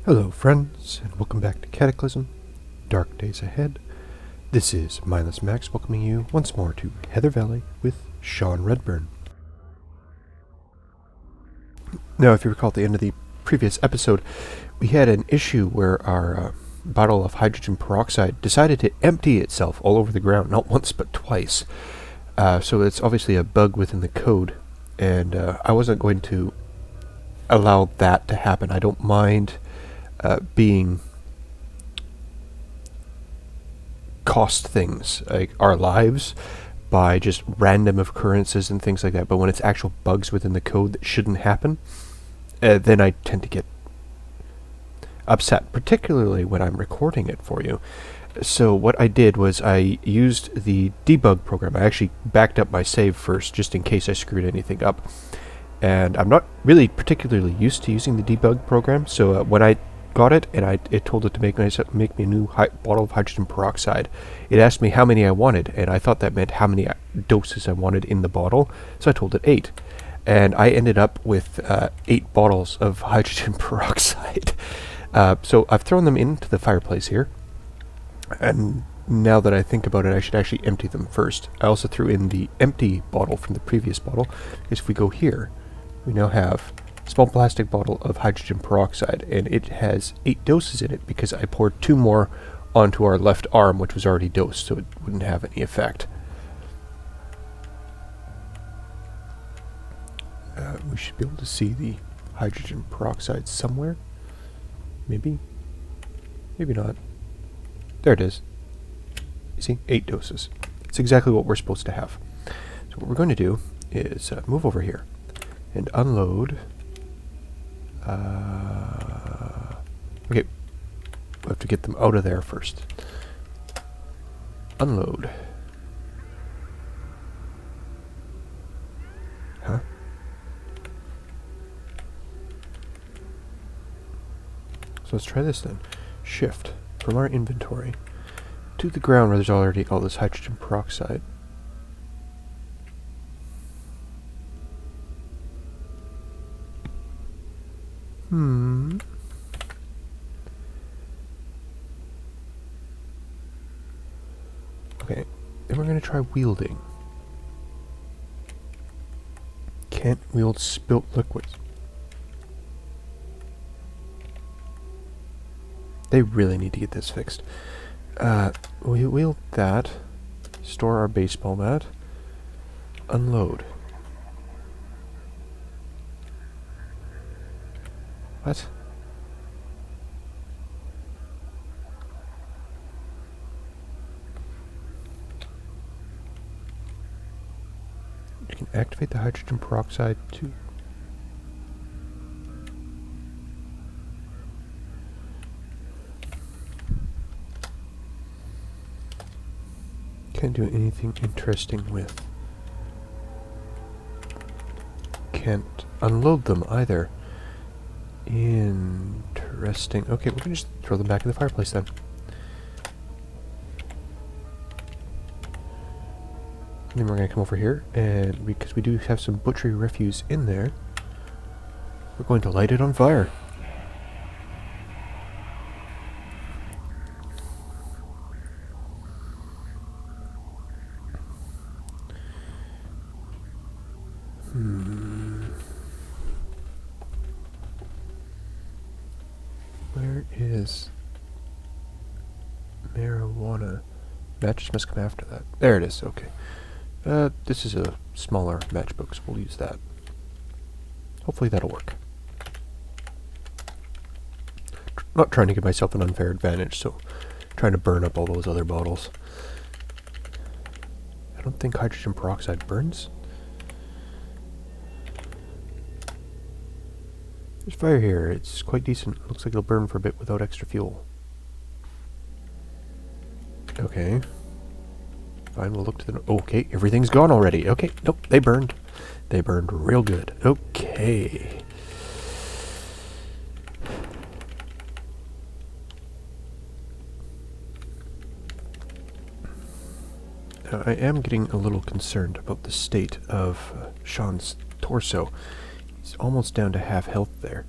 Hello friends, and welcome back to Cataclysm, Dark Days Ahead. This is Mindless Max welcoming you once more to Heather Valley with Sean Redburne. Now, if you recall at the end of the previous episode, we had an issue where our bottle of hydrogen peroxide decided to empty itself all over the ground, not once but twice. So it's obviously a bug within the code, and I wasn't going to allow that to happen. I don't mind being cost things like our lives by just random occurrences and things like that, but when it's actual bugs within the code that shouldn't happen, then I tend to get upset, particularly when I'm recording it for you. So what I did was I used the debug program. I actually backed up my save first just in case I screwed anything up, and I'm not really particularly used to using the debug program, so when I got it and it told it to make me a new bottle of hydrogen peroxide, it asked me how many I wanted, and I thought that meant how many doses I wanted in the bottle, so I told it 8. And I ended up with 8 bottles of hydrogen peroxide. So I've thrown them into the fireplace here, and now that I think about it, I should actually empty them first. I also threw in the empty bottle from the previous bottle, because if we go here, we now have a small plastic bottle of hydrogen peroxide, and it has 8 doses in it because I poured 2 more onto our left arm, which was already dosed, so it wouldn't have any effect. We should be able to see the hydrogen peroxide somewhere. Maybe? Maybe not. There it is. You see? 8 doses. It's exactly what we're supposed to have. So what we're going to do is move over here and unload. Okay. We have to get them out of there first. Unload. Huh? So let's try this then. Shift from our inventory to the ground where there's already all this hydrogen peroxide. Okay, then we're going to try wielding. Can't wield spilt liquids. They really need to get this fixed. We wield that. Store our baseball bat. Unload. What? You can activate the hydrogen peroxide to... Can't do anything interesting with. Can't unload them either. Interesting. Okay, we can just throw them back in the fireplace then. And then we're going to come over here, and because we do have some butchery refuse in there, we're going to light it on fire. Where is marijuana? Matches must come after that. There it is, okay. This is a smaller matchbook, so we'll use that. Hopefully that'll work. Not trying to give myself an unfair advantage, so trying to burn up all those other bottles. I don't think hydrogen peroxide burns. There's fire here. It's quite decent. Looks like it'll burn for a bit without extra fuel. Okay. Fine, we'll look to the... Okay, everything's gone already. Okay, nope, they burned. They burned real good. Okay. Now, I am getting a little concerned about the state of Sean's torso. He's almost down to half health there.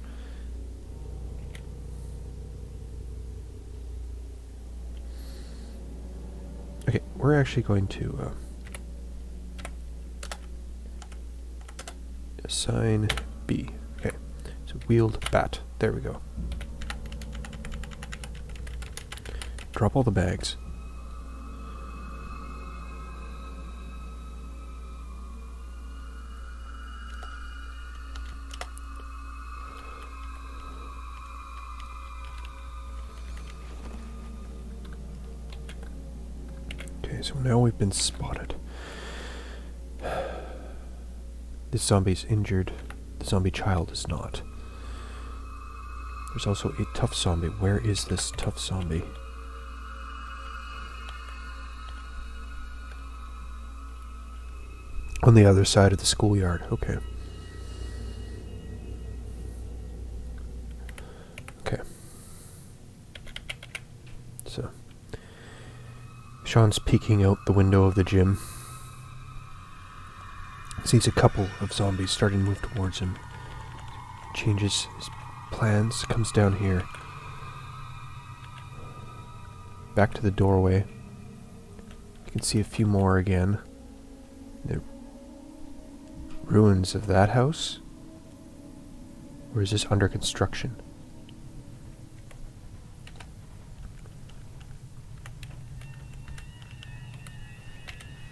we're actually going to assign B. Okay, so wheeled bat. There we go. Drop all the bags. Okay, so now we've been spotted. This zombie's injured. The zombie child is not. There's also a tough zombie. Where is this tough zombie? On the other side of the schoolyard. Okay. Okay. So, Sean's peeking out the window of the gym. Sees a couple of zombies starting to move towards him. Changes his plans, comes down here. Back to the doorway. You can see a few more again. The ruins of that house? Or is this under construction?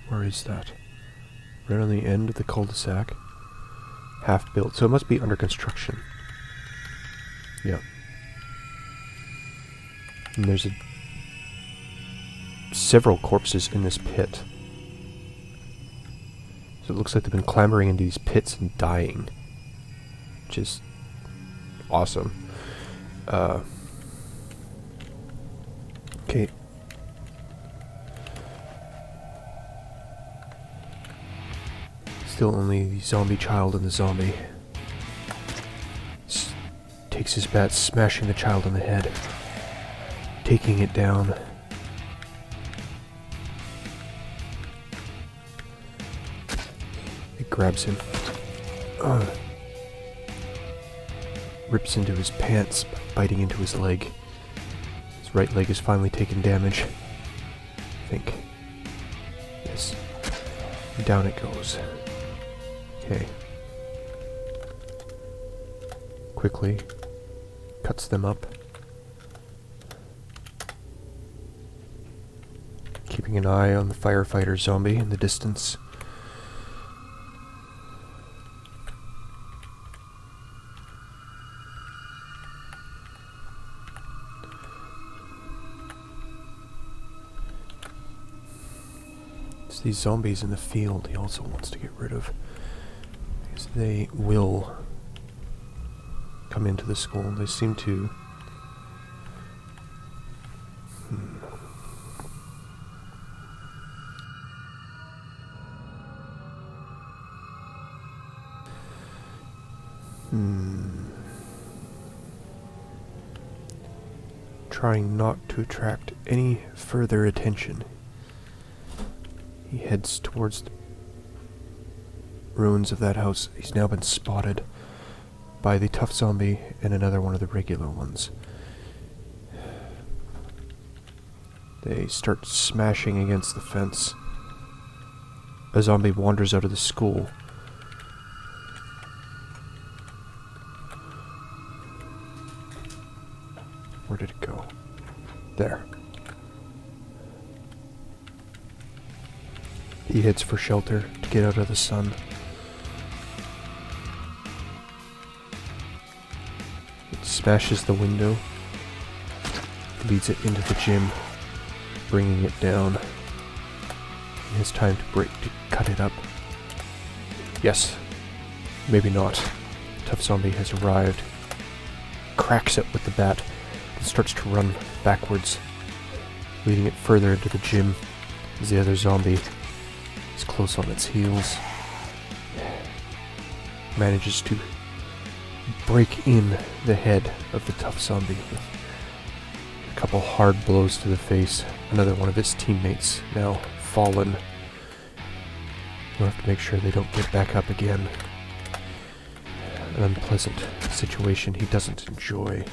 Where is that? Right on the end of the cul-de-sac. Half built, so it must be under construction. Yeah. And there's several corpses in this pit. So it looks like they've been clambering into these pits and dying. Which is awesome. Okay. Still only the zombie child and the zombie. Takes his bat, smashing the child on the head. Taking it down. It grabs him. Rips into his pants, biting into his leg. His right leg has finally taken damage. I think. Yes. And down it goes. Okay. Quickly cuts them up. Keeping an eye on the firefighter zombie in the distance. It's these zombies in the field he also wants to get rid of. Because they will come into the school. They seem to... Trying not to attract any further attention. He heads towards the ruins of that house. He's now been spotted by the tough zombie and another one of the regular ones. They start smashing against the fence. A zombie wanders out of the school. Where did it go? There. He heads for shelter to get out of the sun. It smashes the window, leads it into the gym, bringing it down. He has time to cut it up. Yes. Maybe not. Tough zombie has arrived. Cracks it with the bat. It starts to run backwards, leading it further into the gym as the other zombie is close on its heels. Manages to break in the head of the tough zombie with a couple hard blows to the face. Another one of his teammates now fallen. We'll have to make sure they don't get back up again. An unpleasant situation he doesn't enjoy.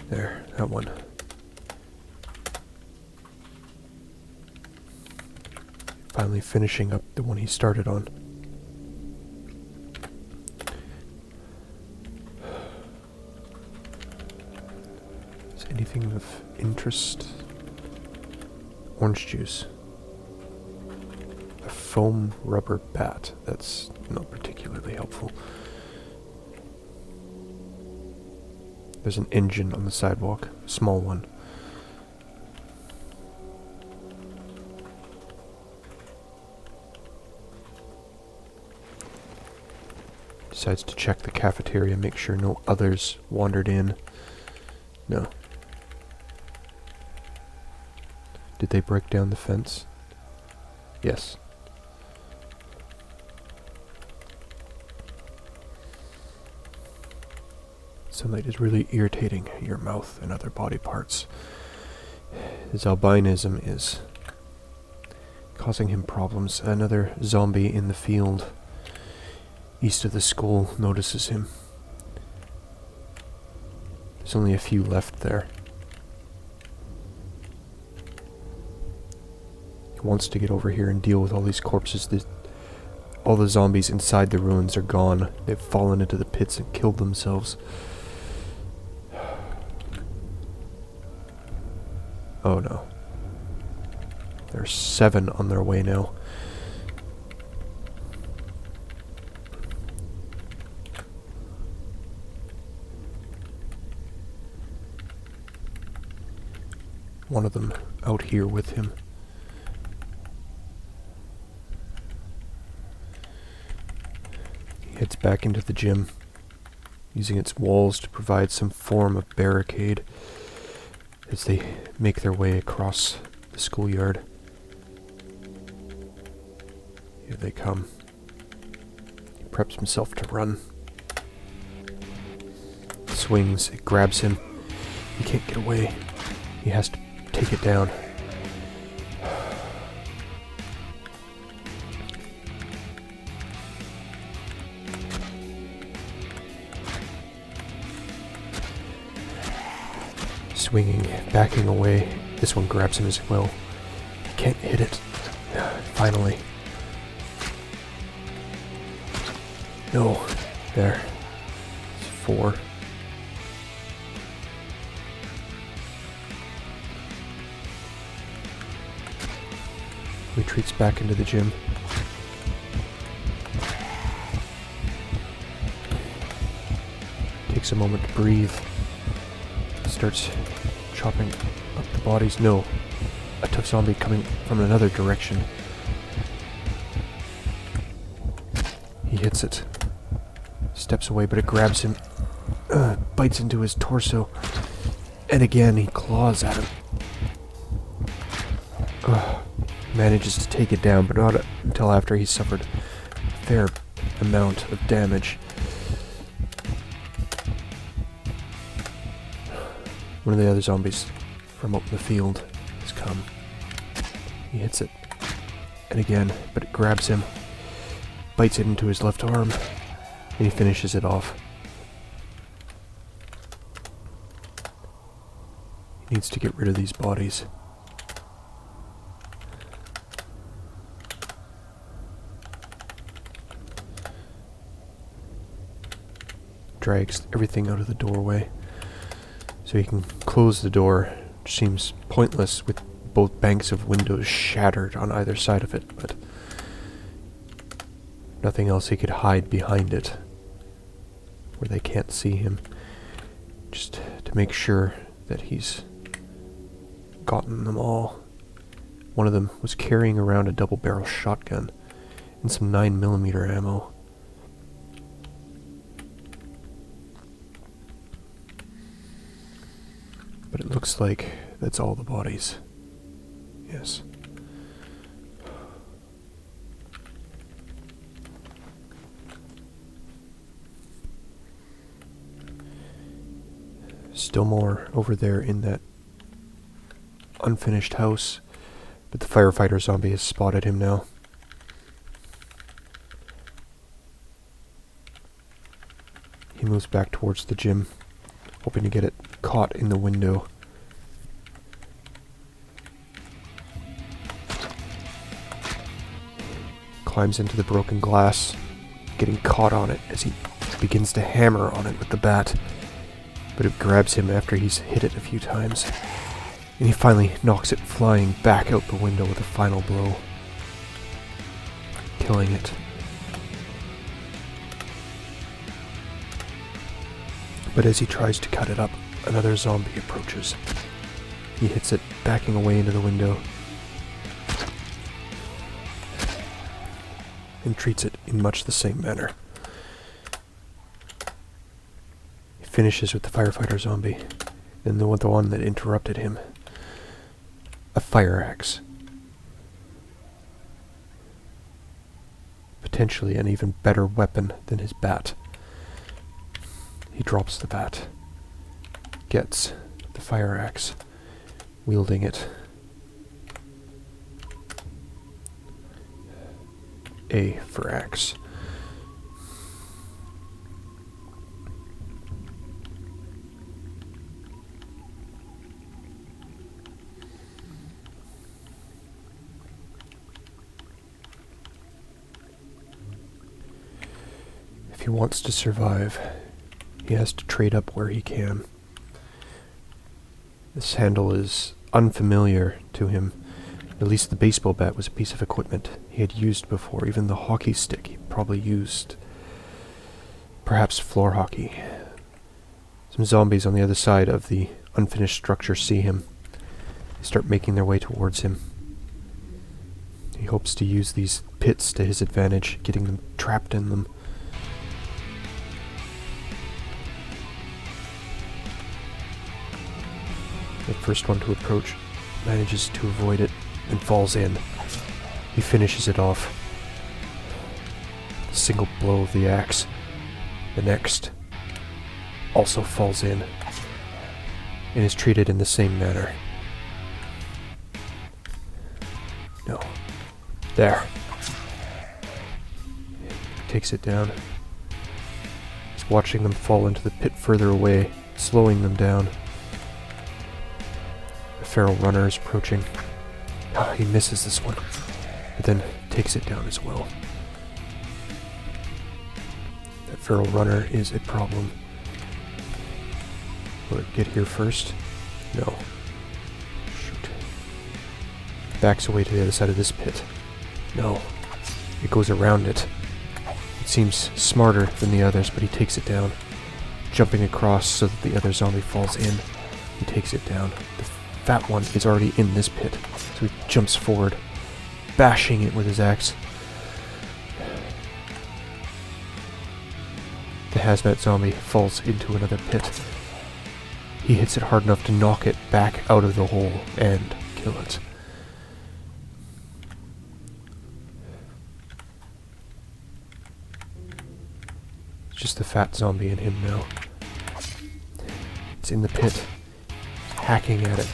There, that one. Finally finishing up the one he started on. Is anything of interest? Orange juice. A foam rubber bat. That's not particularly helpful. There's an engine on the sidewalk. A small one. Decides to check the cafeteria, make sure no others wandered in. No. Did they break down the fence? Yes. Sunlight is really irritating your mouth and other body parts. His albinism is causing him problems. Another zombie in the field east of the school notices him. There's only a few left there. He wants to get over here and deal with all these corpses. All the zombies inside the ruins are gone. They've fallen into the pits and killed themselves. Oh no. There are 7 on their way now. One of them out here with him. He heads back into the gym, using its walls to provide some form of barricade as they make their way across the schoolyard. Here they come. He preps himself to run. Swings, it grabs him. He can't get away. He has to take it down. Swinging, backing away. This one grabs him as well. He can't hit it. Finally. No. There. It's 4. Retreats back into the gym. Takes a moment to breathe. Starts chopping up the bodies. No. A tough zombie coming from another direction. He hits it. Steps away, but it grabs him. Bites into his torso. And again, he claws at him. Manages to take it down, but not until after he's suffered a fair amount of damage. One of the other zombies from up in the field has come. He hits it. And again, but it grabs him. Bites it into his left arm. And he finishes it off. He needs to get rid of these bodies. Drags everything out of the doorway so he can close the door, which seems pointless with both banks of windows shattered on either side of it, but nothing else he could hide behind it where they can't see him, just to make sure that he's gotten them all. One of them was carrying around a double-barrel shotgun and some 9mm ammo. But it looks like that's all the bodies. Yes. Still more over there in that unfinished house, but the firefighter zombie has spotted him now. He moves back towards the gym, hoping to get it caught caught in the window. Climbs into the broken glass, getting caught on it as he begins to hammer on it with the bat. But it grabs him after he's hit it a few times, and he finally knocks it flying back out the window with a final blow, killing it. But as he tries to cut it up, another zombie approaches. He hits it, backing away into the window, and treats it in much the same manner. He finishes with the firefighter zombie, and the one that interrupted him. A fire axe. Potentially an even better weapon than his bat. He drops the bat, gets the fire axe, wielding it. A for axe. If he wants to survive, he has to trade up where he can. This handle is unfamiliar to him. At least the baseball bat was a piece of equipment he had used before. Even the hockey stick he probably used. Perhaps floor hockey. Some zombies on the other side of the unfinished structure see him. They start making their way towards him. He hopes to use these pits to his advantage, getting them trapped in them. The first one to approach manages to avoid it and falls in. He finishes it off. A single blow of the axe. The next also falls in and is treated in the same manner. No. There. He takes it down. He's watching them fall into the pit further away, slowing them down. The feral runner is approaching. He misses this one, but then takes it down as well. That feral runner is a problem. Will it get here first? No. Shoot. Backs away to the other side of this pit. No. It goes around it. It seems smarter than the others, but he takes it down. Jumping across so that the other zombie falls in. He takes it down. The fat one is already in this pit, so he jumps forward, bashing it with his axe. The hazmat zombie falls into another pit. He hits it hard enough to knock it back out of the hole and kill it. It's just the fat zombie in him now. It's in the pit, hacking at it.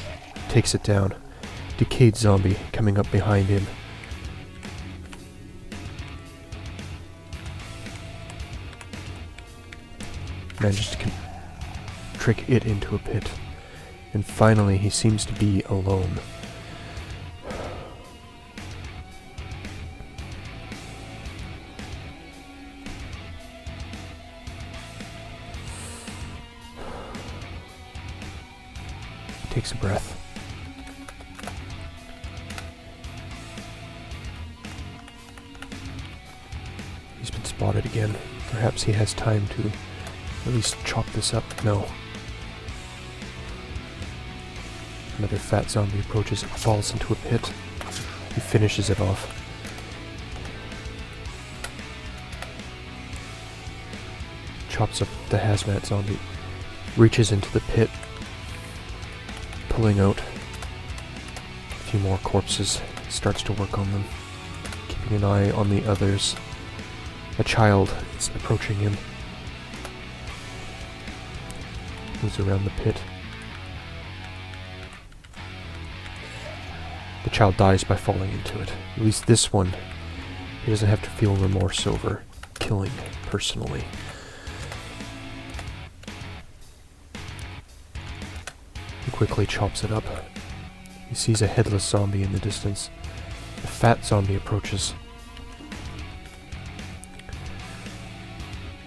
Takes it down. Decayed zombie coming up behind him. Manages to trick it into a pit. And finally he seems to be alone. Takes a breath. He's been spotted again. Perhaps he has time to at least chop this up. No. Another fat zombie approaches and falls into a pit. He finishes it off. Chops up the hazmat zombie. Reaches into the pit, pulling out a few more corpses. Starts to work on them, keeping an eye on the others. A child is approaching him. Moves around the pit. The child dies by falling into it. At least this one, he doesn't have to feel remorse over killing personally. quickly chops it up. He sees a headless zombie in the distance. A fat zombie approaches.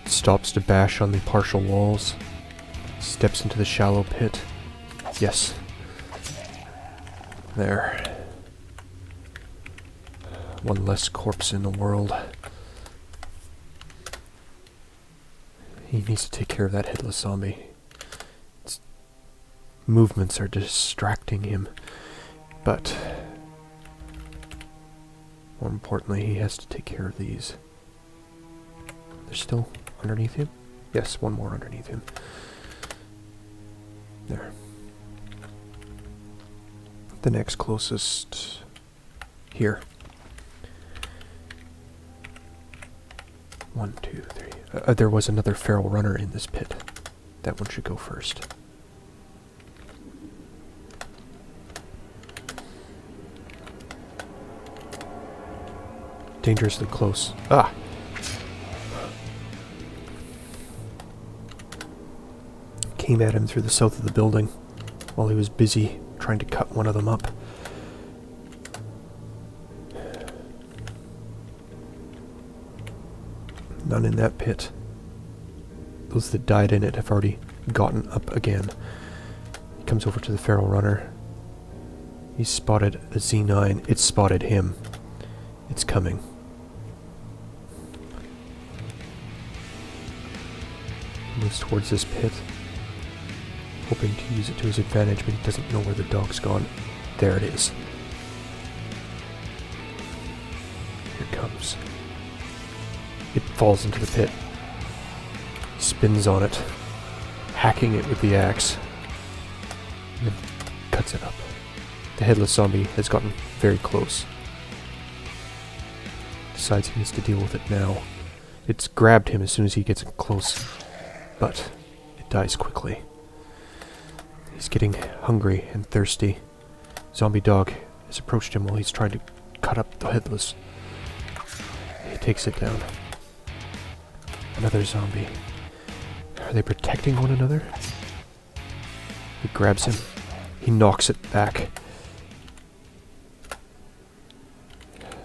Stops to bash on the partial walls. Steps into the shallow pit. Yes. There. One less corpse in the world. He needs to take care of that headless zombie. Its movements are distracting him. But more importantly, he has to take care of these. They're still underneath him? Yes, one more underneath him. There. The next closest here. 1, 2, 3. There was another feral runner in this pit. That one should go first. Dangerously close. Ah! Came at him through the south of the building while he was busy trying to cut one of them up. None in that pit. Those that died in it have already gotten up again. He comes over to the feral runner. He's spotted a Z9. It's spotted him. It's coming. Moves towards this pit, hoping to use it to his advantage, but he doesn't know where the dog's gone. There it is. Here it comes. It falls into the pit. Spins on it, hacking it with the axe, and then cuts it up. The headless zombie has gotten very close. Decides he needs to deal with it now. It's grabbed him as soon as he gets close, but it dies quickly. He's getting hungry and thirsty. Zombie dog has approached him while he's trying to cut up the headless. He takes it down. Another zombie. Are they protecting one another? He grabs him. He knocks it back.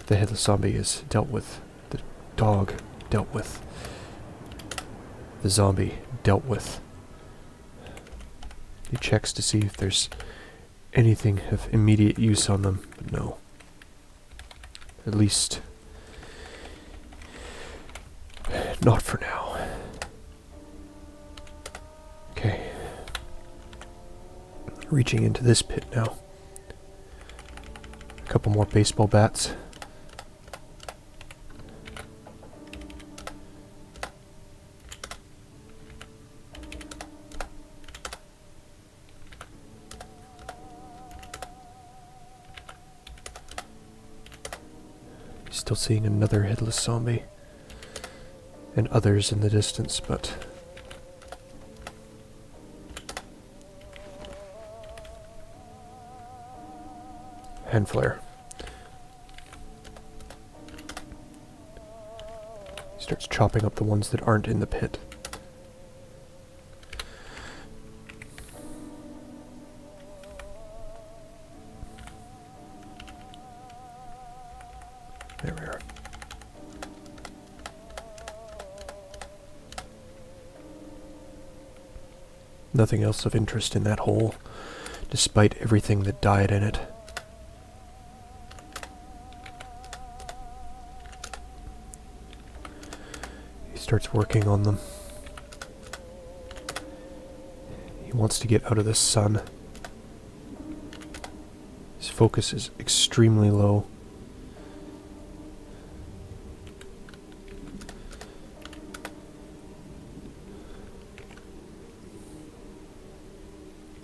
The headless zombie is dealt with. The dog dealt with. The zombie dealt with. He checks to see if there's anything of immediate use on them, but no. At least, not for now. Okay. Reaching into this pit now. A couple more baseball bats. Still seeing another headless zombie. And others in the distance, but hand flare. He starts chopping up the ones that aren't in the pit. There we are. Nothing else of interest in that hole, despite everything that died in it. He starts working on them. He wants to get out of the sun. His focus is extremely low.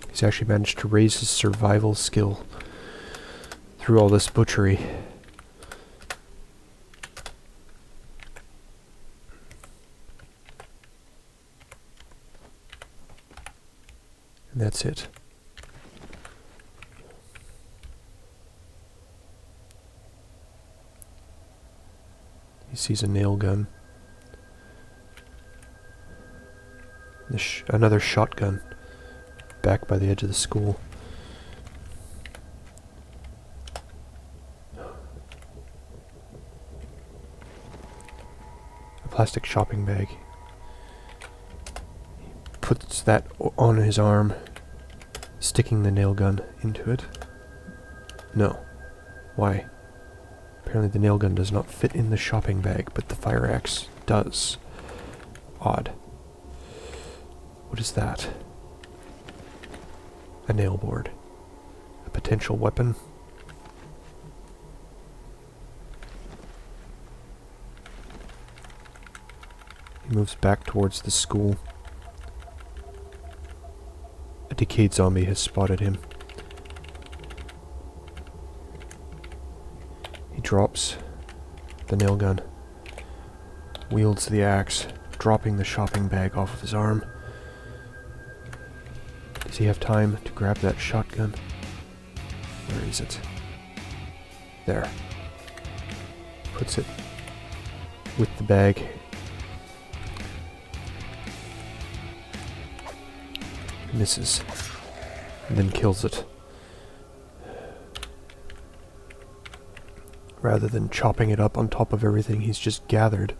He's actually managed to raise his survival skill through all this butchery. And that's it. He sees a nail gun. Another shotgun. Back by the edge of the school. a plastic shopping bag. He puts that on his arm, sticking the nail gun into it. No. Why? Apparently the nail gun does not fit in the shopping bag, but the fire axe does. Odd. What is that? A nail board. A potential weapon. He moves back towards the school. A decayed zombie has spotted him. He drops the nail gun, wields the axe, dropping the shopping bag off of his arm. Does he have time to grab that shotgun? Where is it? There. Puts it with the bag. Misses. And then kills it. Rather than chopping it up on top of everything he's just gathered.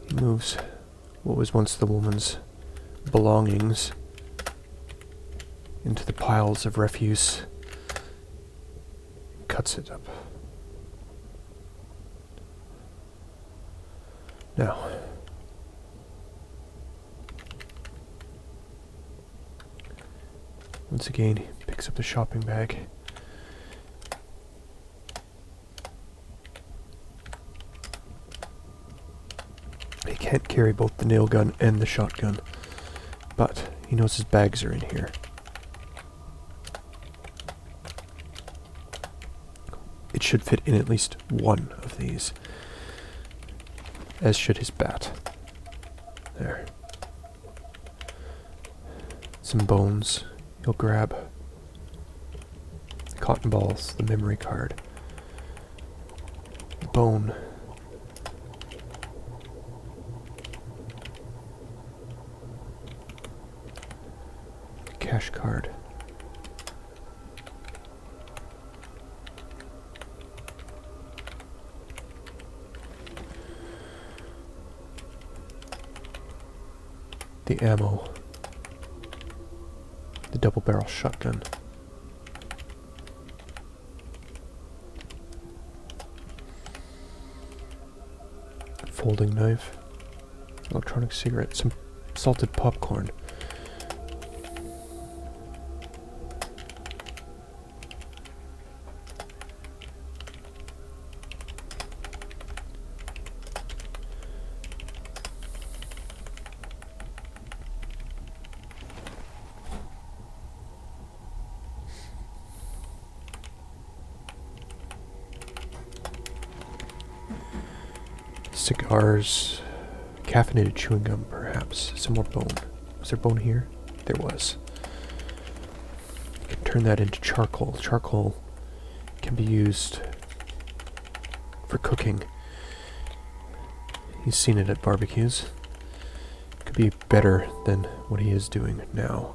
He moves what was once the woman's belongings into the piles of refuse. Cuts it up. Now, once again, he picks up the shopping bag. He can't carry both the nail gun and the shotgun, but he knows his bags are in here. It should fit in at least one of these. As should his bat. There. Some bones. He'll grab the cotton balls, the memory card, the bone, the cash card, the ammo, the double-barrel shotgun, folding knife, electronic cigarette, some salted popcorn. Cigars, caffeinated chewing gum, perhaps. Some more bone. Was there bone here? There was. You can turn that into charcoal. Charcoal can be used for cooking. He's seen it at barbecues. Could be better than what he is doing now.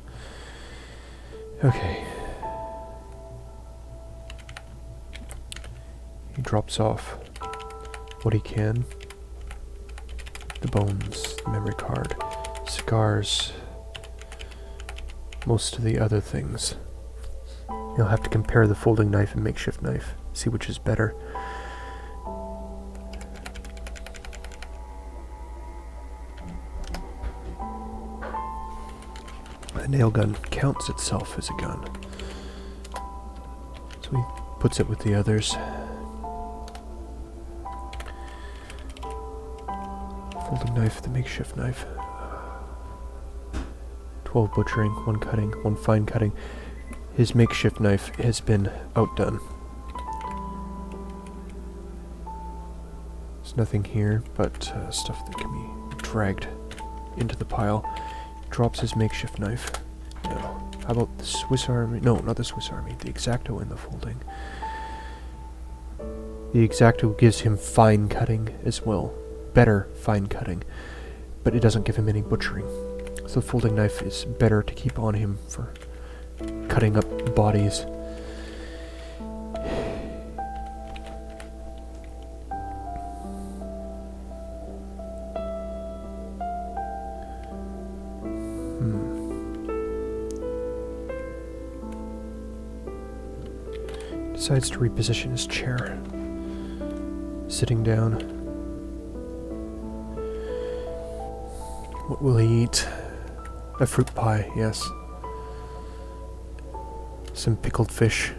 Okay. He drops off what he can. The bones, the memory card, cigars, most of the other things. You'll have to compare the folding knife and makeshift knife, see which is better. The nail gun counts itself as a gun. So he puts it with the others. Folding knife, the makeshift knife. 12 butchering, 1 cutting, 1 fine cutting. His makeshift knife has been outdone. There's nothing here but stuff that can be dragged into the pile. Drops his makeshift knife. No. How about the Swiss Army? No, not the Swiss Army. The X-Acto in the folding. The X-Acto gives him fine cutting as well. Better fine cutting, but it doesn't give him any butchering. So the folding knife is better to keep on him for cutting up bodies. Decides to reposition his chair. Sitting down. What will he eat? A fruit pie, yes. Some pickled fish.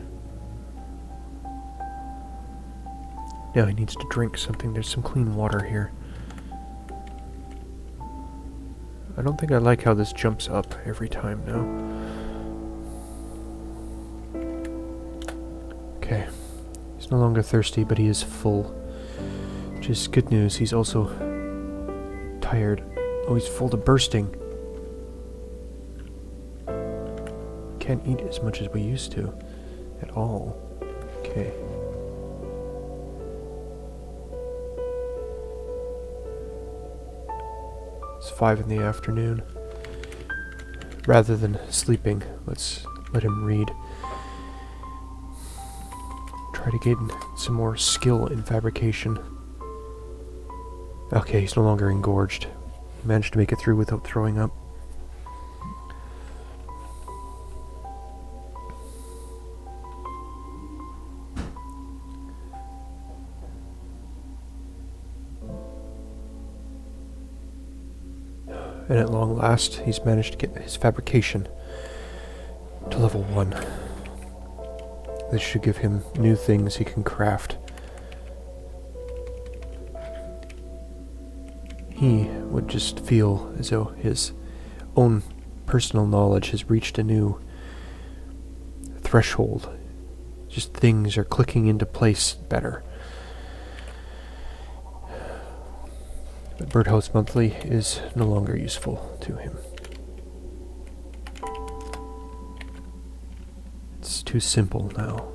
Now he needs to drink something. There's some clean water here. I don't think I like how this jumps up every time now. Okay. He's no longer thirsty, but he is full. Which is good news. He's also tired. Oh, he's full to bursting. Can't eat as much as we used to. At all. Okay. It's 5 in the afternoon. Rather than sleeping, let's let him read. Try to gain some more skill in fabrication. Okay, he's no longer engorged. He managed to make it through without throwing up. And at long last, he's managed to get his fabrication to level 1. This should give him new things he can craft. He would just feel as though his own personal knowledge has reached a new threshold. Just things are clicking into place better. But Birdhouse Monthly is no longer useful to him. It's too simple now.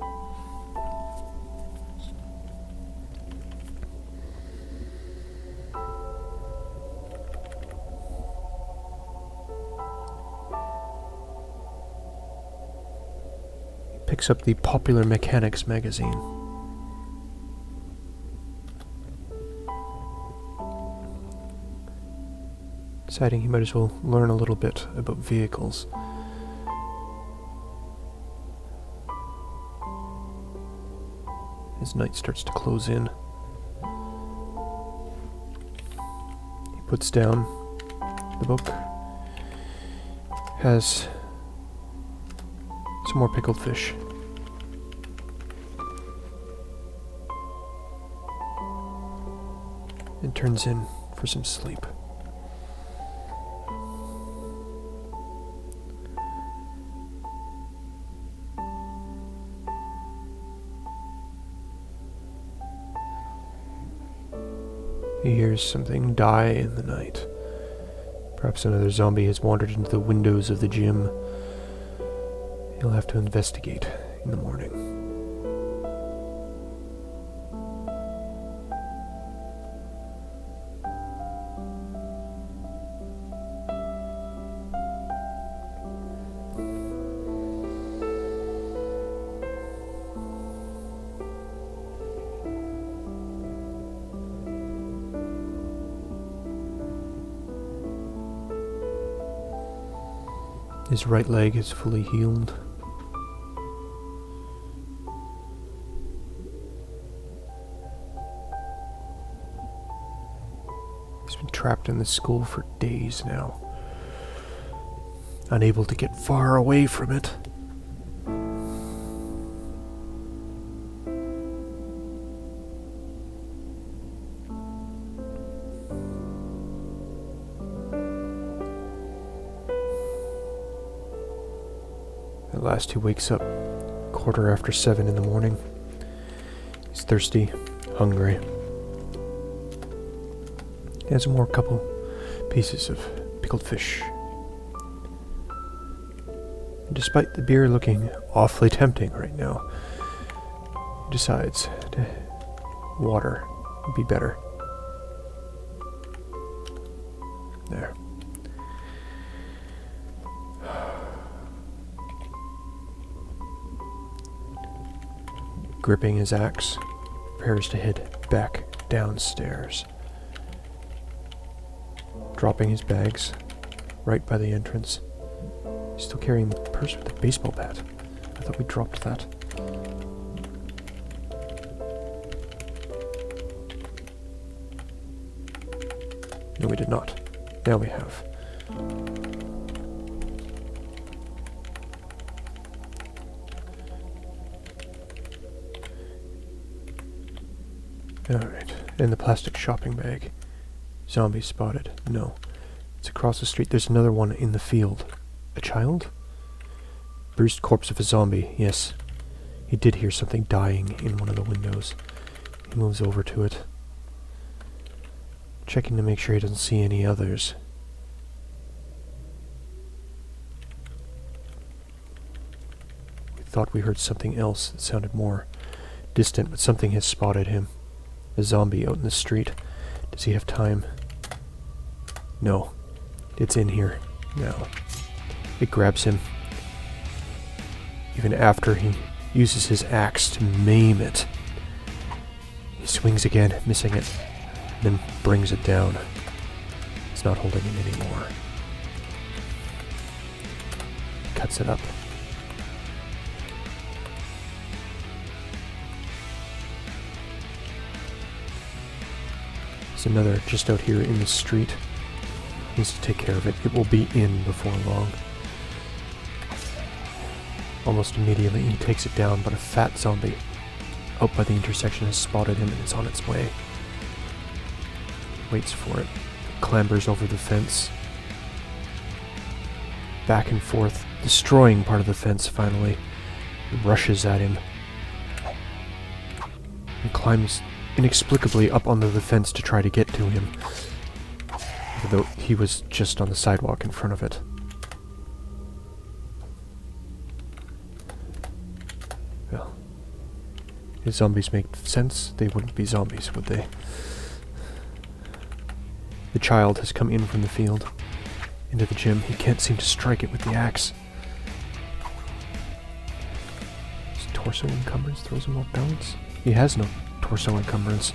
He picks up the Popular Mechanics magazine. Deciding he might as well learn a little bit about vehicles. As night starts to close in, he puts down the book, has some more pickled fish. And turns in for some sleep. He hears something die in the night. Perhaps another zombie has wandered into the windows of the gym. He'll have to investigate in the morning. His right leg is fully healed. He's been trapped in this school for days now, unable to get far away from it. At last he wakes up 7:15 in the morning. He's thirsty, hungry. He has more couple pieces of pickled fish. And despite the beer looking awfully tempting right now, he decides to water would be better. There. Gripping his axe, prepares to head back downstairs. Dropping his bags right by the entrance. He's still carrying the purse with the baseball bat. I thought we dropped that. No, we did not. Now we have. Alright, and the plastic shopping bag. Zombie spotted. No. It's across the street. There's another one in the field. A child? Bruised corpse of a zombie, yes. He did hear something dying in one of the windows. He moves over to it. Checking to make sure he doesn't see any others. We thought we heard something else that sounded more distant, but something has spotted him. A zombie out in the street. Does he have time? No. It's in here now. It grabs him. Even after he uses his axe to maim it. He swings again, missing it, then brings it down. It's not holding it anymore. Cuts it up. There's another just out here in the street. Needs to take care of it. It will be in before long. Almost immediately he takes it down, but a fat zombie out by the intersection has spotted him and is on its way. Waits for it. Clambers over the fence. Back and forth, destroying part of the fence finally. Rushes at him. And climbs inexplicably up onto the fence to try to get to him. Although he was just on the sidewalk in front of it. Well, if zombies make sense, they wouldn't be zombies, would they? The child has come in from the field into the gym. He can't seem to strike it with the axe. His torso encumbrance throws him off balance. He has no torso encumbrance.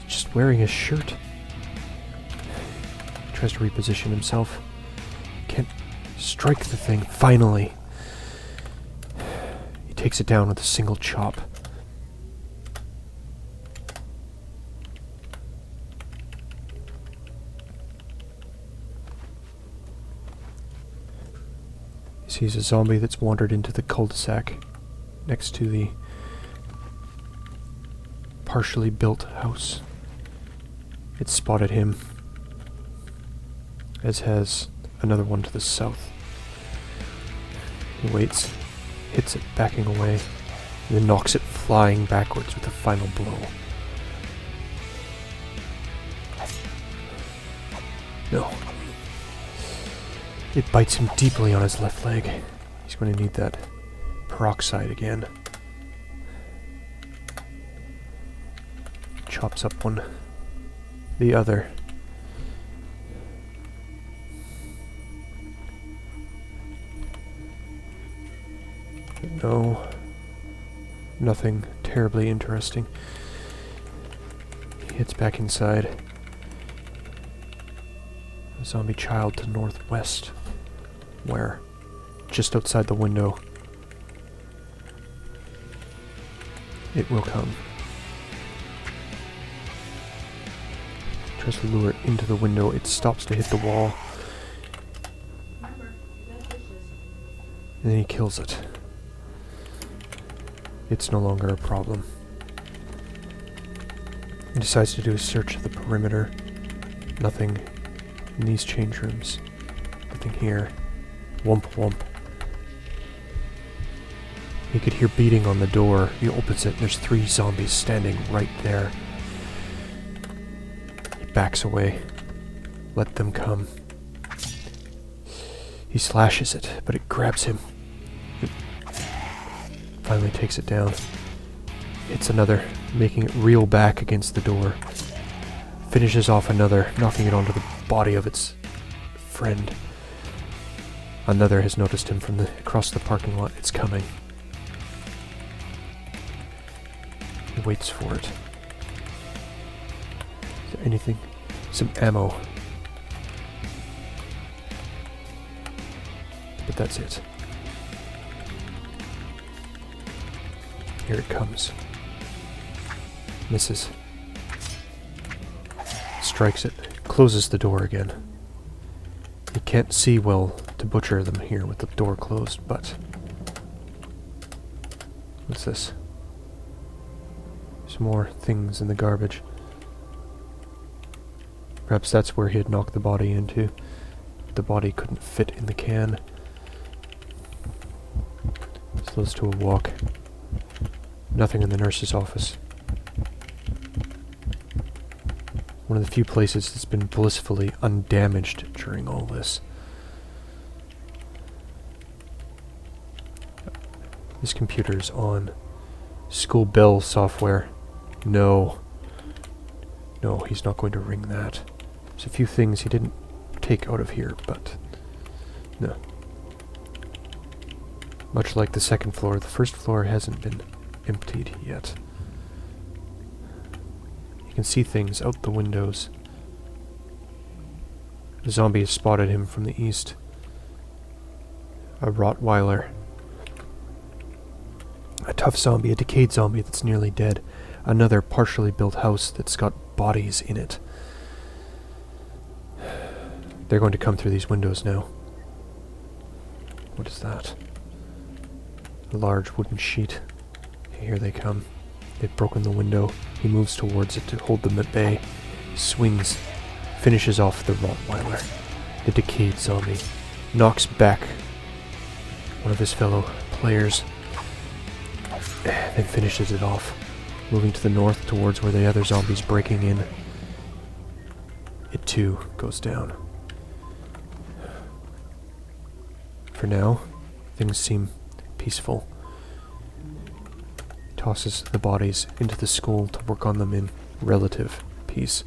He's just wearing his shirt. Tries to reposition himself. Can't strike the thing. Finally. He takes it down with a single chop. He sees a zombie that's wandered into the cul-de-sac next to the partially built house. It spotted him, as has another one to the south. He waits, hits it, backing away, and then knocks it flying backwards with a final blow. No. It bites him deeply on his left leg. He's going to need that peroxide again. Chops up one. The other. No. Nothing terribly interesting. He heads back inside. A zombie child to northwest. Where? Just outside the window. It will come. Tries to lure it into the window. It stops to hit the wall. And then he kills it. It's no longer a problem. He decides to do a search of the perimeter. Nothing in these change rooms. Nothing here. Whomp whomp. He could hear beating on the door. He opens it and there's 3 zombies standing right there. He backs away. Let them come. He slashes it, but it grabs him. It finally takes it down. Hits another, making it reel back against the door. Finishes off another, knocking it onto the body of its friend. Another has noticed him from across the parking lot. It's coming. He waits for it. Is there anything? Some ammo. But that's it. Here it comes. Misses. Strikes it. closes the door again. You can't see well to butcher them here with the door closed, but... What's this? Some more things in the garbage. Perhaps that's where he had knocked the body into. The body couldn't fit in the can. Slows to a walk. Nothing in the nurse's office. One of the few places that's been blissfully undamaged during all this. This computer is on. School bell software. No. No, he's not going to ring that. There's a few things he didn't take out of here, but... No. Much like the second floor, the first floor hasn't been emptied yet. You can see things out the windows. The zombie has spotted him from the east. A Rottweiler. A tough zombie, a decayed zombie that's nearly dead. Another partially built house that's got bodies in it. They're going to come through these windows now. What is that? A large wooden sheet. Here they come. They've broken the window. He moves towards it to hold them at bay. Swings. Finishes off the Rottweiler. The decayed zombie. Knocks back one of his fellow players. Then finishes it off. Moving to the north towards where the other zombie's breaking in. It too goes down. For now, things seem peaceful. Tosses the bodies into the school to work on them in relative peace.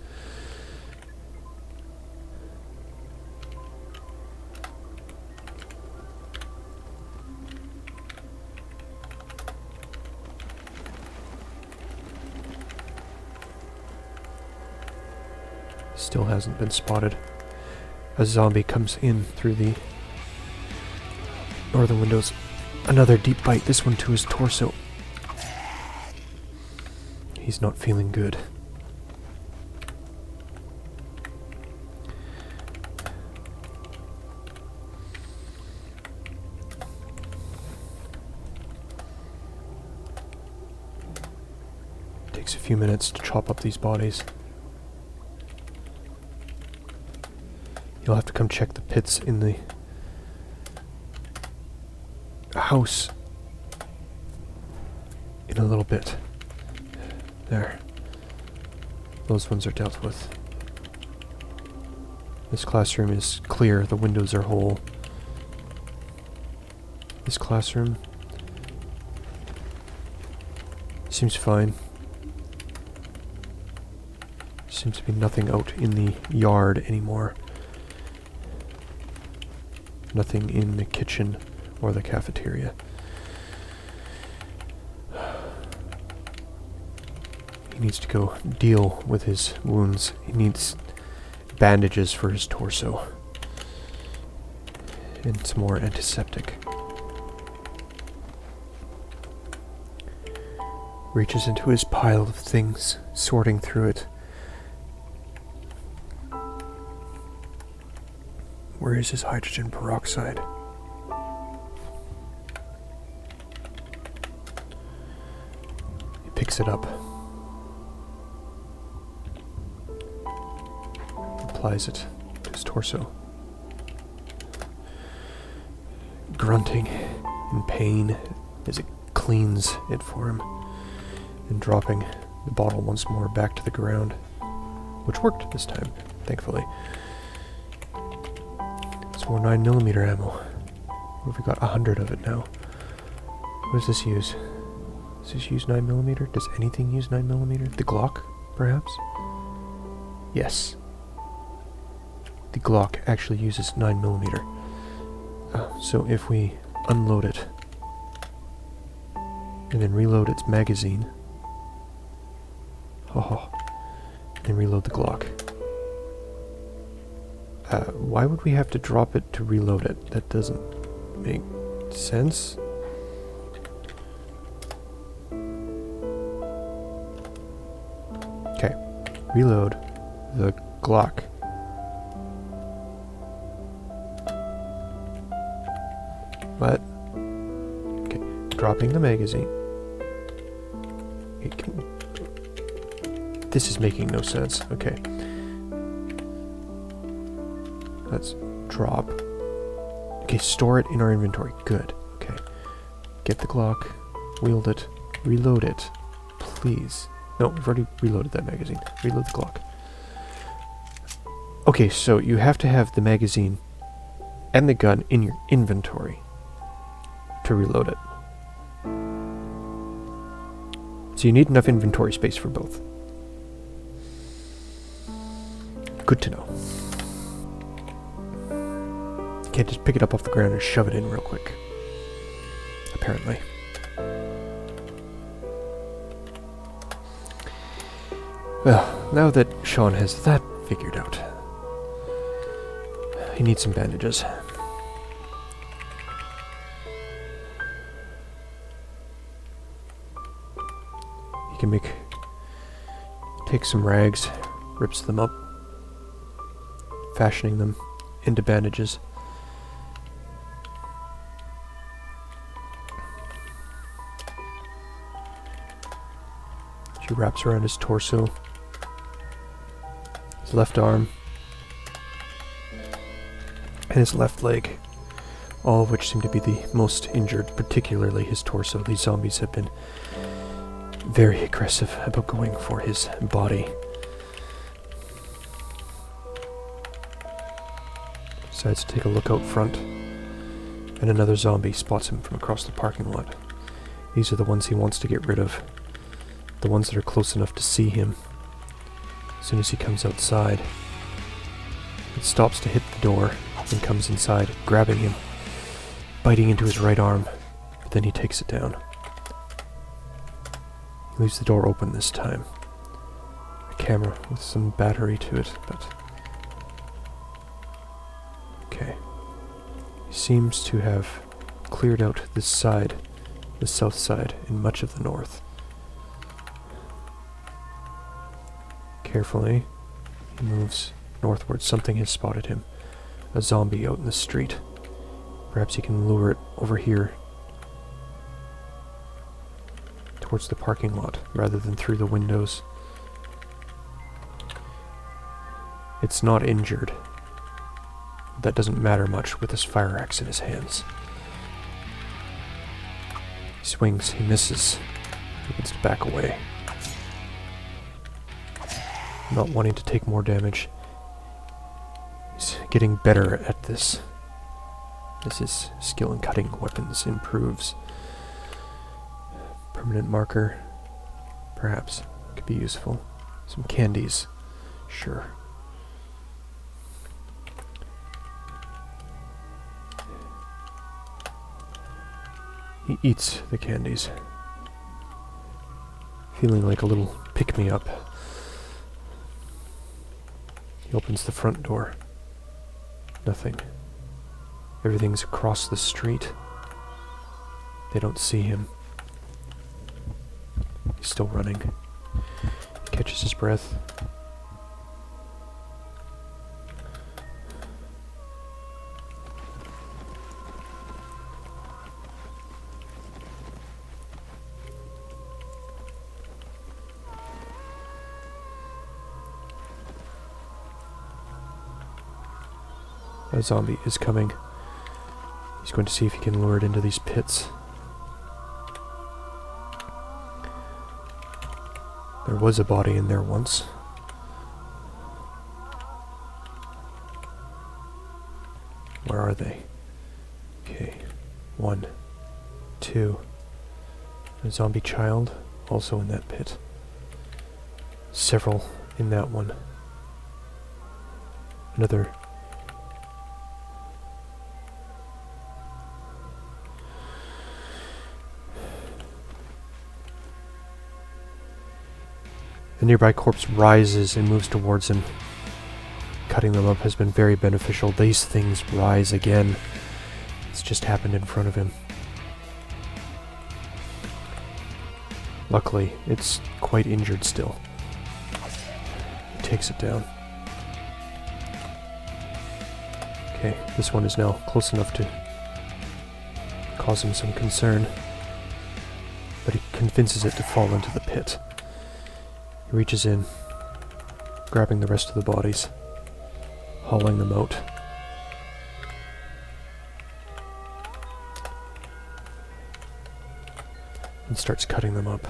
Still hasn't been spotted. A zombie comes in through the northern windows. Another deep bite, this one to his torso. He's not feeling good. Takes a few minutes to chop up these bodies. You'll have to come check the pits in the house in a little bit. There. Those ones are dealt with. This classroom is clear. The windows are whole. This classroom seems fine. Seems to be nothing out in the yard anymore. Nothing in the kitchen or the cafeteria. He needs to go deal with his wounds. He needs bandages for his torso. And some more antiseptic. Reaches into his pile of things, sorting through it. Where is his hydrogen peroxide? He picks it up. Applies it to his torso. Grunting in pain as it cleans it for him. And dropping the bottle once more back to the ground. Which worked this time, thankfully. More 9mm ammo. We've got 100 of it now. What does this use? Does this use 9mm? Does anything use 9mm? The Glock, perhaps? Yes. The Glock actually uses 9mm. So if we unload it and then reload its magazine, and reload the Glock. Why would we have to drop it to reload it? That doesn't make sense. Okay. Reload the Glock. dropping the magazine. This is making no sense. Okay. Let's drop. Okay, store it in our inventory. Good. Okay. Get the Glock. Wield it. Reload it. Please. No, we've already reloaded that magazine. Reload the Glock. Okay, so you have to have the magazine and the gun in your inventory to reload it. So you need enough inventory space for both. Good to know. You can't just pick it up off the ground and shove it in real quick. Apparently. Well, now that Sean has that figured out, he needs some bandages. He can take some rags, rips them up, fashioning them into bandages. She wraps around his torso, his left arm, and his left leg, all of which seem to be the most injured, particularly his torso. These zombies have been very aggressive about going for his body. Decides to take a look out front, and another zombie spots him from across the parking lot. These are the ones he wants to get rid of. The ones that are close enough to see him. As soon as he comes outside, it stops to hit the door and comes inside, grabbing him, biting into his right arm, but then he takes it down. He leaves the door open this time. A camera with some battery to it, but... okay. He seems to have cleared out this side, the south side, in much of the north. Carefully, he moves northward. Something has spotted him. A zombie out in the street. Perhaps he can lure it over here towards the parking lot rather than through the windows. It's not injured. That doesn't matter much with his fire axe in his hands. He swings, he misses. He begins to back away. Not wanting to take more damage. He's getting better at this as his skill in cutting weapons improves. Permanent marker, perhaps, could be useful. Some candies, sure. He eats the candies, feeling like a little pick-me-up. He opens the front door. Nothing. Everything's across the street. They don't see him. He's still running. He catches his breath. A zombie is coming. He's going to see if he can lure it into these pits. There was a body in there once. Where are they? Okay. 1, 2. A zombie child, also in that pit. Several in that one. Another. The nearby corpse rises and moves towards him. Cutting them up has been very beneficial. These things rise again. It's just happened in front of him. Luckily, it's quite injured still. He takes it down. Okay, this one is now close enough to cause him some concern. but he convinces it to fall into the pit. He reaches in, grabbing the rest of the bodies, hauling them out. And starts cutting them up.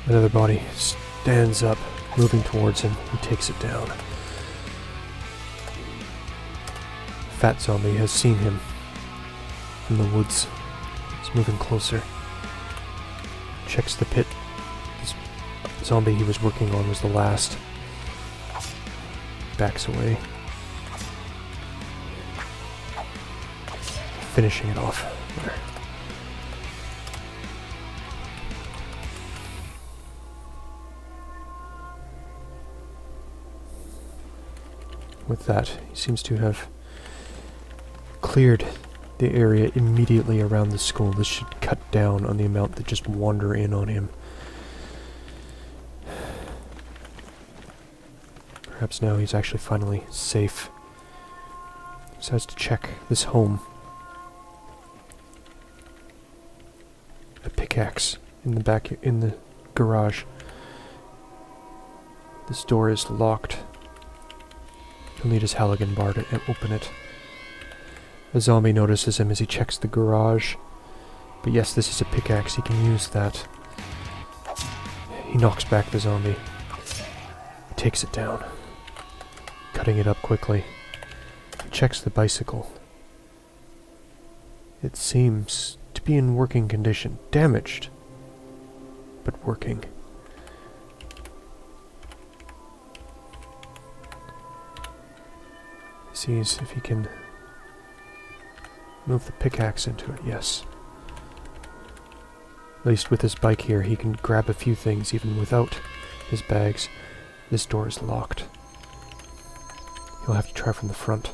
Another body stands up, moving towards him. He takes it down. Fat zombie has seen him in the woods. He's moving closer. Checks the pit. This zombie he was working on was the last. Backs away. Finishing it off there. With that, he seems to have cleared the area immediately around the skull. This should cut down on the amount that just wander in on him. Perhaps now he's actually finally safe. He decides to check this home. A pickaxe in the back, in the garage. This door is locked. He'll need his Halligan bar to open it. The zombie notices him as he checks the garage. But yes, this is a pickaxe. He can use that. He knocks back the zombie. He takes it down, cutting it up quickly. He checks the bicycle. It seems to be in working condition. Damaged, but working. Sees if he can move the pickaxe into it. Yes. At least with his bike here, he can grab a few things even without his bags. This door is locked. He'll have to try from the front,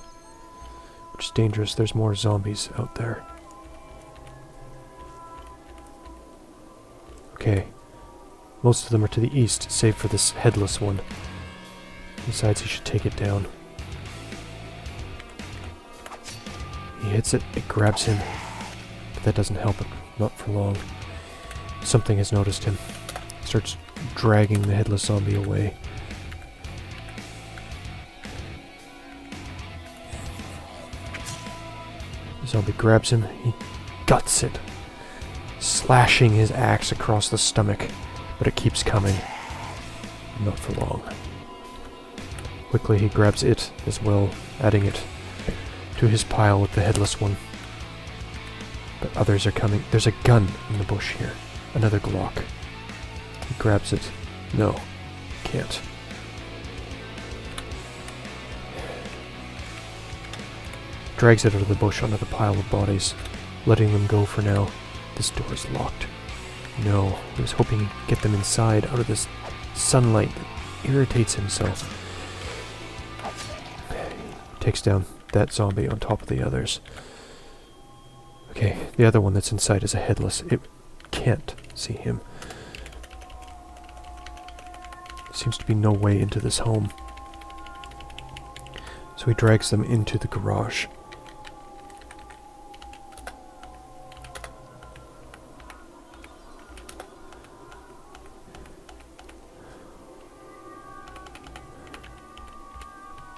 which is dangerous. There's more zombies out there. Okay. Most of them are to the east, save for this headless one. He decides he should take it down. He hits it, it grabs him, but that doesn't help him, not for long. Something has noticed him. Starts dragging the headless zombie away. The zombie grabs him, he guts it, slashing his axe across the stomach, but it keeps coming. Not for long. Quickly he grabs it as well, adding it to his pile with the headless one. But others are coming. There's a gun in the bush here. Another Glock. He grabs it. No. Can't. Drags it out of the bush onto the pile of bodies, letting them go for now. This door is locked. No. He was hoping he'd get them inside out of this sunlight that irritates him so. Takes down that zombie on top of the others. Okay, the other one that's inside is a headless. It can't see him. Seems to be no way into this home. So he drags them into the garage.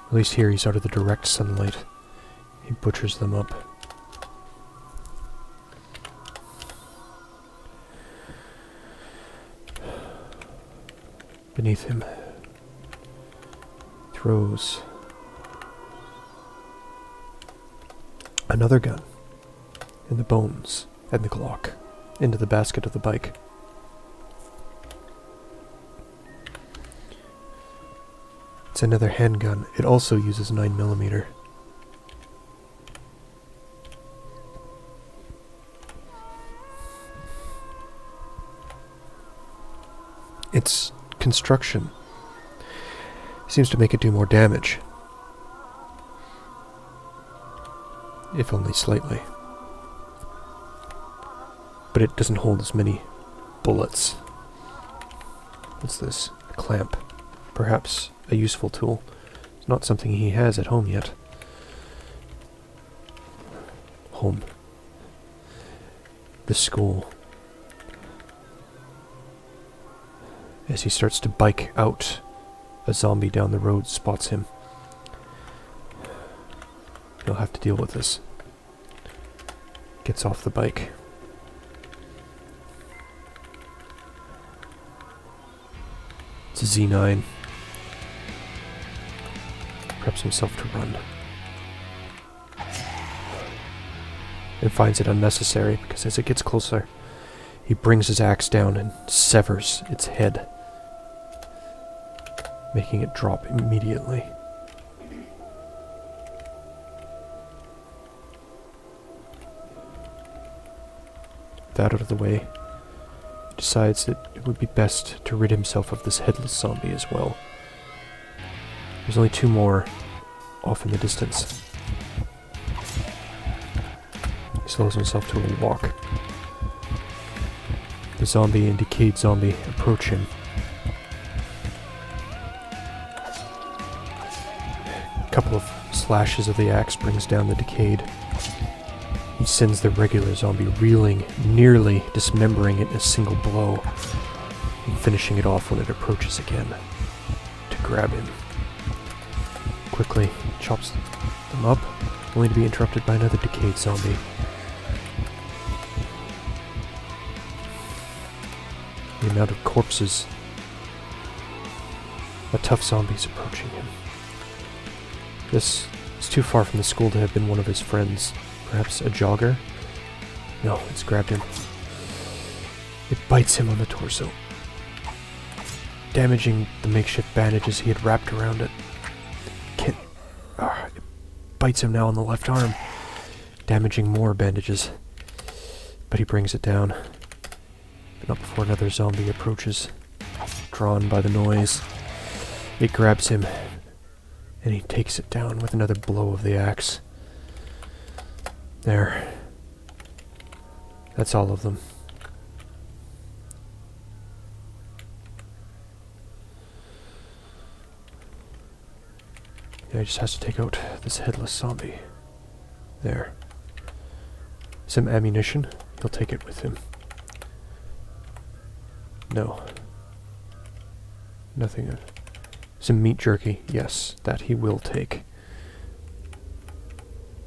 At least here he's out of the direct sunlight. He butchers them up. Beneath him, throws another gun and the bones and the Glock into the basket of the bike. It's another handgun. It also uses 9mm. Its construction seems to make it do more damage, if only slightly. but it doesn't hold as many bullets. What's this? A clamp. Perhaps a useful tool. It's not something he has at home yet. Home. The school. As he starts to bike out, a zombie down the road spots him. He'll have to deal with this. Gets off the bike. It's a Z9. Preps himself to run. And finds it unnecessary because as it gets closer, he brings his axe down and severs its head, making it drop immediately. That out of the way, he decides that it would be best to rid himself of this headless zombie as well. There's only 2 more off in the distance. He slows himself to a walk. The zombie and decayed zombie approach him. A couple of slashes of the axe brings down the decayed. He sends the regular zombie reeling, nearly dismembering it in a single blow, and finishing it off when it approaches again to grab him. Quickly chops them up, only to be interrupted by another decayed zombie. The amount of corpses. A tough zombie is approaching him. This is too far from the school to have been one of his friends. Perhaps a jogger? No, it's grabbed him. It bites him on the torso, damaging the makeshift bandages he had wrapped around it. It bites him now on the left arm, damaging more bandages. But he brings it down. But not before another zombie approaches, drawn by the noise. It grabs him, and he takes it down with another blow of the axe. There. That's all of them. Yeah, he just has to take out this headless zombie. There. Some ammunition. He'll take it with him. No. Nothing. Some meat jerky. Yes, that he will take.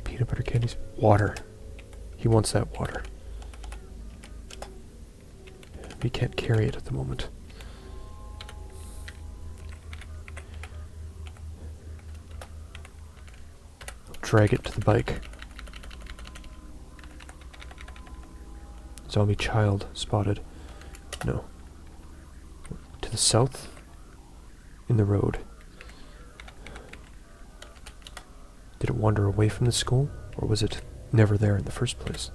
Peanut butter candies. Water. He wants that water. He can't carry it at the moment. Drag it to the bike. Zombie child spotted. No. To the south? In the road. Did it wander away from the school? Or was it never there in the first place?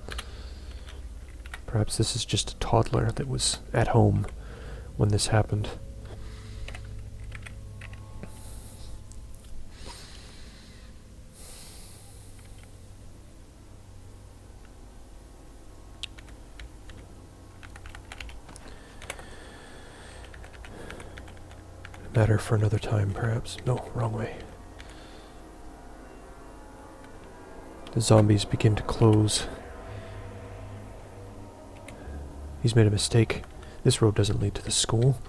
Perhaps this is just a toddler that was at home when this happened. Matter for another time, perhaps. No, wrong way. The zombies begin to close. He's made a mistake. This road doesn't lead to the school.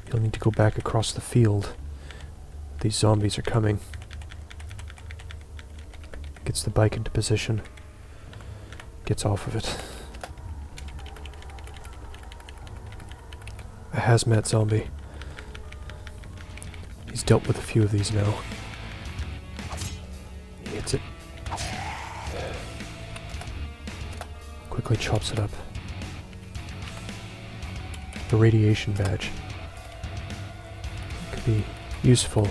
He'll need to go back across the field. These zombies are coming. Gets the bike into position. Gets off of it. A hazmat zombie. He's dealt with a few of these now. He hits it. Quickly chops it up. The radiation badge. Could be useful.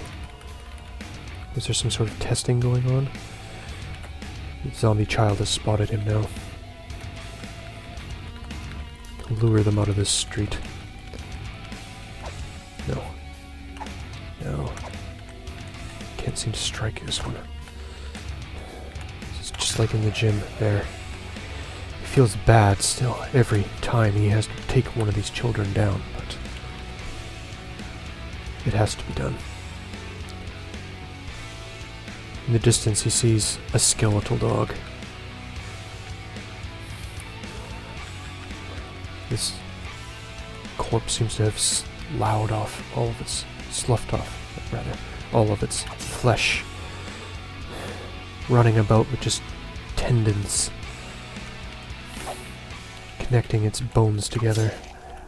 Is there some sort of testing going on? The zombie child has spotted him now. Lure them out of this street. No. No. Can't seem to strike this one. It's just just like in the gym there. He feels bad still every time he has to take one of these children down, but it has to be done. In the distance he sees a skeletal dog. This corpse seems to have sloughed off all of its, sloughed off, rather, all of its flesh, running about with just tendons, connecting its bones together,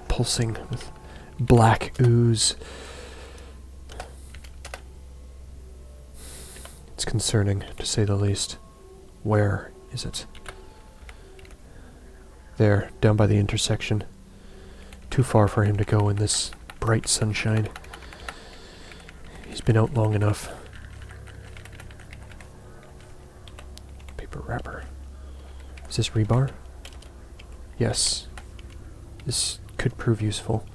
pulsing with black ooze. It's concerning, to say the least. Where is it? There, down by the intersection. Too far for him to go in this bright sunshine. He's been out long enough. Paper wrapper. Is this rebar? Yes. This could prove useful.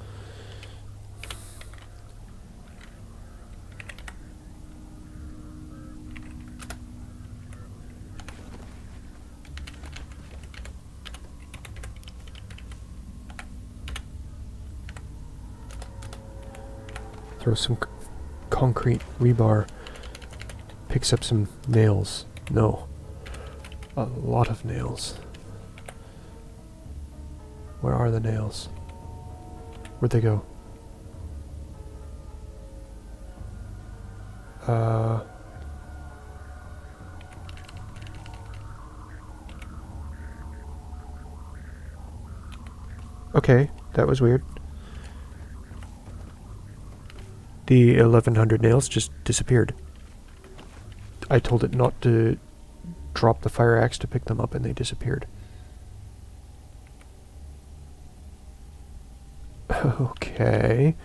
Throw some concrete rebar. Picks up some nails. No. A lot of nails. Where are the nails? Where'd they go? Okay, that was weird. The 1100 nails just disappeared. I told it not to drop the fire axe to pick them up, and they disappeared. Okay.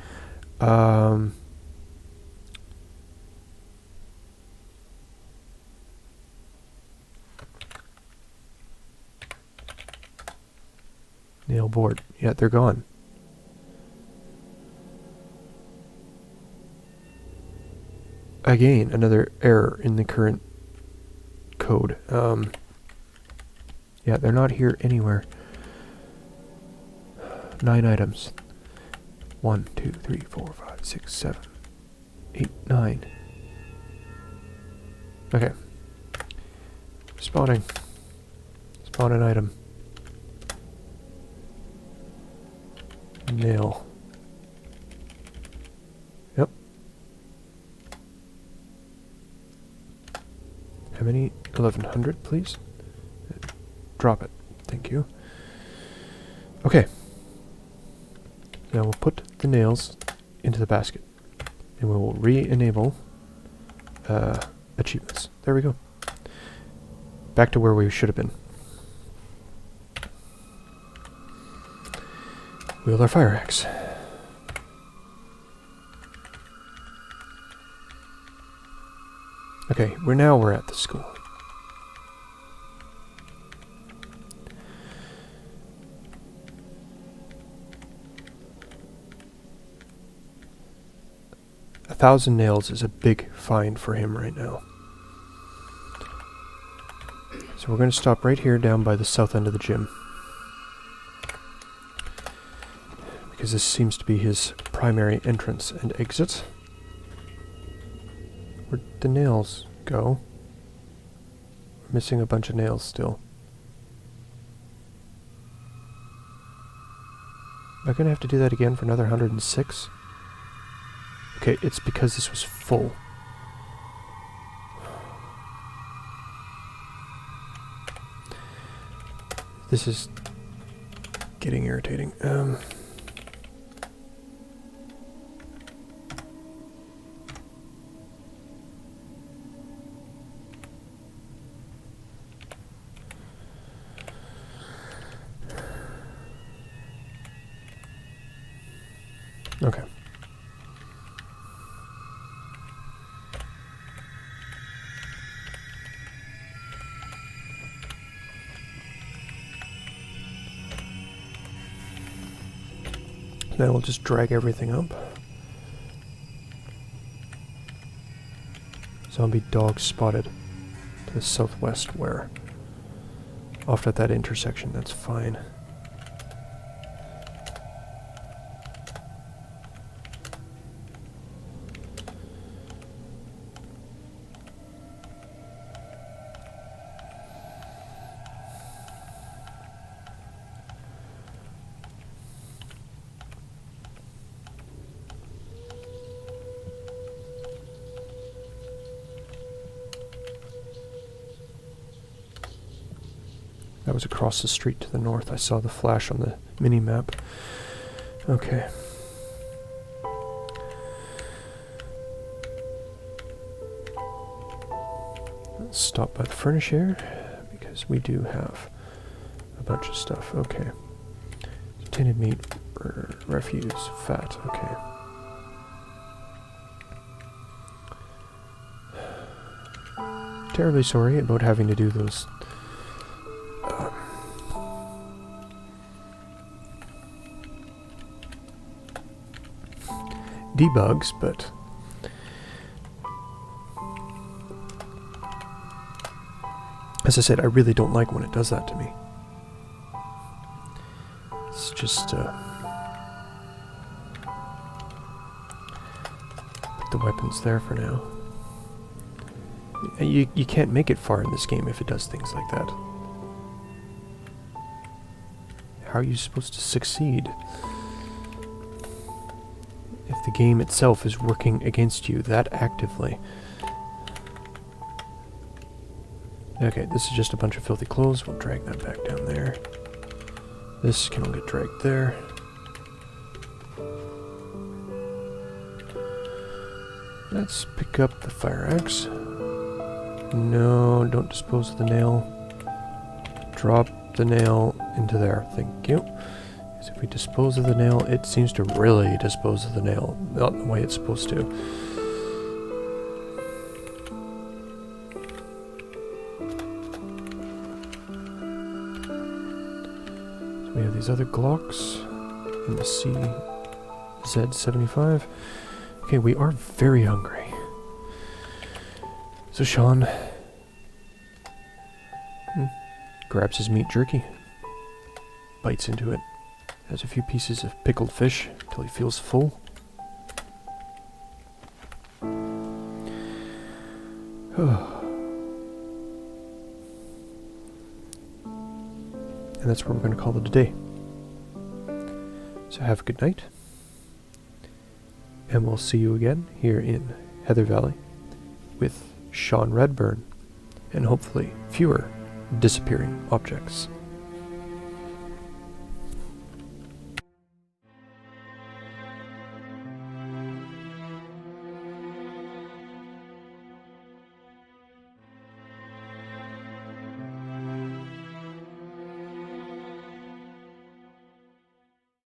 Nail board. Yeah, they're gone. Again, another error in the current code. Yeah, they're not here anywhere. 9 items. 1, 2, 3, 4, 5, 6, 7, 8, 9. Okay. Spawning. Spawn an item. Nail. Yep. How many? 1100, please. Drop it. Thank you. Okay. Now we'll put the nails into the basket. And we will re-enable achievements. There we go. Back to where we should have been. Wield our fire axe. Okay, we're at the school. A 1,000 nails is a big find for him right now. So we're going to stop right here down by the south end of the gym. Because this seems to be his primary entrance and exit. Where'd the nails go? We're missing a bunch of nails still. Am I going to have to do that again for another 106? Okay, it's because this was full. This is getting irritating. Okay. Now we'll just drag everything up. Zombie dog spotted to the southwest where? off at that intersection, that's fine. That was across the street to the north. I saw the flash on the mini-map. Okay. Let's stop by the furnish here, because we do have a bunch of stuff. Okay. Tinted meat, refuse, fat. Okay. Terribly sorry about having to do those debugs, but as I said, I really don't like when it does that to me. It's just put the weapons there for now. You can't make it far in this game if it does things like that. How are you supposed to succeed if the game itself is working against you that actively? Okay, this is just a bunch of filthy clothes. We'll drag that back down there. This can all get dragged there. Let's pick up the fire axe. No, don't dispose of the nail. Drop the nail into there. Thank you. Because if we dispose of the nail, it seems to really dispose of the nail, not the way it's supposed to. So we have these other Glocks in the CZ75. Okay, we are very hungry. So Sean grabs his meat jerky, bites into it, has a few pieces of pickled fish until he feels full. And that's where we're going to call it a day. So have a good night, and we'll see you again here in Heather Valley with Sean Redburne, and hopefully fewer disappearing objects.